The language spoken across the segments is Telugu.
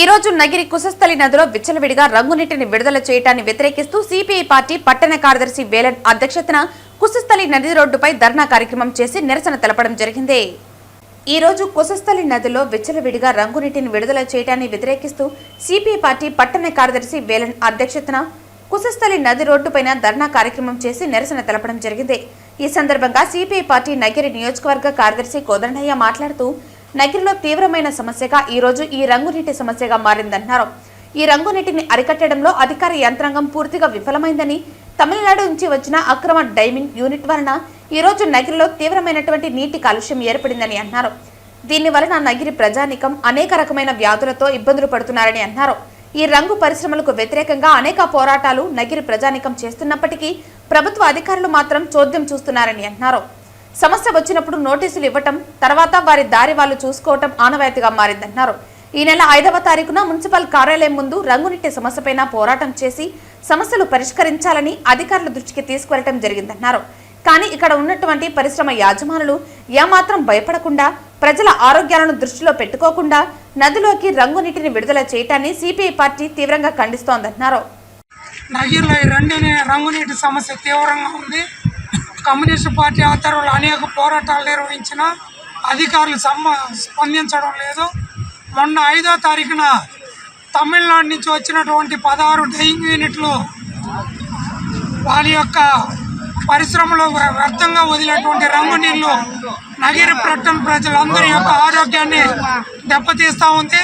ఈ రోజు నగిరి కుశస్థలి నదిలో విచ్చలవిడిగా రంగునీటిని విడుదల చేయడాన్ని వ్యతిరేకిస్తూ సిపిఐ పార్టీ పట్టణ కార్యదర్శి వేలన్ అధ్యక్షతన కుశస్థలి నది రోడ్డుపై ధర్నా కార్యక్రమం చేసి నిరసన తెలపడం జరిగింది. ఈ రోజు కుశస్థలి నదిలో విచ్చలవిడిగా రంగునీటిని విడుదల చేయడాన్ని వ్యతిరేకిస్తూ సిపిఐ పార్టీ పట్టణ కార్యదర్శి వేలన్ అధ్యక్షతన కుశస్థలి నది రోడ్డుపైన ధర్నా కార్యక్రమం చేసి నిరసన తెలపడం జరిగింది. ఈ సందర్భంగా సిపిఐ పార్టీ నగిరి నియోజకవర్గ కార్యదర్శి కోదండయ్య మాట్లాడుతూ నగిరిలో తీవ్రమైన సమస్యగా ఈ రోజు ఈ రంగునీటి సమస్యగా మారిందన్నారు. ఈ రంగునీటిని అరికట్టడంలో అధికార యంత్రాంగం పూర్తిగా విఫలమైందని, తమిళనాడు నుంచి వచ్చిన అక్రమ డైమింగ్ యూనిట్ వలన ఈ రోజు నగిరిలో తీవ్రమైనటువంటి నీటి కాలుష్యం ఏర్పడిందని అన్నారు. దీని వలన నగిరి ప్రజానికం అనేక రకమైన వ్యాధులతో ఇబ్బందులు పడుతున్నారని అన్నారు. ఈ రంగు పరిశ్రమలకు వ్యతిరేకంగా అనేక పోరాటాలు నగిరి ప్రజానికం చేస్తున్నప్పటికీ ప్రభుత్వ అధికారులు మాత్రం చోద్యం చూస్తున్నారని అన్నారు. సమస్య వచ్చినప్పుడు నోటీసులు ఇవ్వటం, తర్వాత వారి దారి వాళ్ళు చూసుకోవటం ఆనవాయితీగా మారిందన్నారు. ఈ నెల 5వ తారీఖున మున్సిపల్ కార్యాలయం ముందు రంగునీటి సమస్యపైన పోరాటం చేసి సమస్యలు పరిష్కరించాలని అధికారుల దృష్టికి తీసుకువెళ్లడం జరిగిందన్నారు. కానీ ఇక్కడ ఉన్నటువంటి పరిశ్రమ యాజమానులు ఏమాత్రం భయపడకుండా ప్రజల ఆరోగ్యాలను దృష్టిలో పెట్టుకోకుండా నదిలోకి రంగునీటిని విడుదల చేయటాన్ని సిపిఐ పార్టీ తీవ్రంగా ఖండిస్తోందన్నారు. నగిరిలో రంగునీటి సమస్య తీవ్రంగా ఉంది. కమ్యూనిస్టు పార్టీ ఆధ్వర్యంలో అనేక పోరాటాలు నిర్వహించిన అధికారులు స్పందించడం లేదు. మొన్న 5వ తారీఖున తమిళనాడు నుంచి వచ్చినటువంటి 16 డైయింగ్ యూనిట్లు వారి యొక్క పరిశ్రమలో వ్యర్థంగా వదిలేటువంటి రంగు నీళ్లు నగిరి పట్టణ ప్రజలందరి యొక్క ఆరోగ్యాన్ని దెబ్బతీస్తూ ఉంది.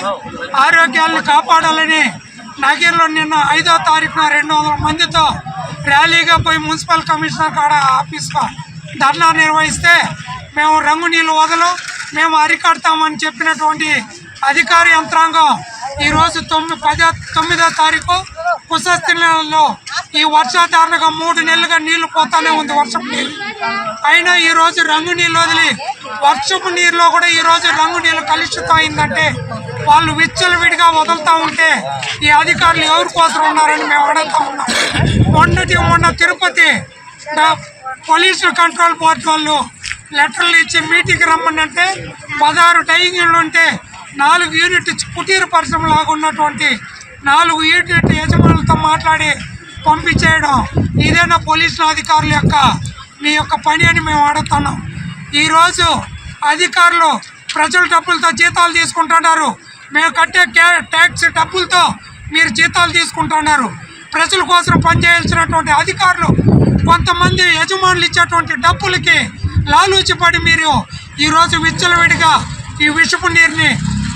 ఆరోగ్యాన్ని కాపాడాలని నగిరిలో నిన్న 5వ తారీఖున 200 మందితో ర్యాలీగా పోయి మున్సిపల్ కమిషనర్ కాడ ఆఫీస్లో ధర్నా నిర్వహిస్తే మేము రంగు నీళ్ళు వదలం, మేము అరికడతామని చెప్పినటువంటి అధికార యంత్రాంగం ఈరోజు 9వ తారీఖు కుశస్థలిలో ఈ వర్షాధారణగా 3 నెలలుగా నీళ్లు పోతానే ఉంది, వర్షపు నీళ్ళు. అయినా ఈరోజు రంగు నీళ్ళు వదిలి వర్షపు నీరులో కూడా ఈరోజు రంగు నీళ్ళు కలుషితం అయిందంటే వాళ్ళు విచ్చలవిడిగా వదులుతూ ఉంటే ఈ అధికారులు ఎవరి కోసం ఉన్నారని మేము అడుగుతా ఉన్నాం. మొన్న తిరుపతి పొల్యూషన్ కంట్రోల్ బోర్డు వాళ్ళు లెటర్లు ఇచ్చి మీటింగ్కి రమ్మనంటే 16 డైయింగ్ యూనిట్లు ఉంటే 4 యూనిట్ కుటీర పరిశ్రమ లాగా ఉన్నటువంటి 4 యూనిట్ యజమానులతో మాట్లాడి పంపించేయడం ఇదేనా పోలీసుల అధికారుల యొక్క మీ యొక్క పని అని మేము అడుగుతున్నాం. ఈరోజు అధికారులు ప్రజల డబ్బులతో జీతాలు తీసుకుంటున్నారు. మేము కట్టే ట్యాక్స్ డబ్బులతో మీరు జీతాలు తీసుకుంటున్నారు. ప్రజల కోసం పనిచేయాల్సినటువంటి అధికారులు కొంతమంది యజమానులు ఇచ్చేటువంటి డబ్బులకి లాలూచిపడి మీరు ఈరోజు విచ్చలవిడిగా ఈ విషపు నీరుని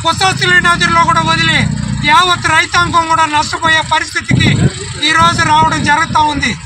కుశస్థలి నదిలో కూడా వదిలి యావత్ రైతాంగం కూడా నష్టపోయే పరిస్థితికి ఈరోజు రావడం జరుగుతూ ఉంది.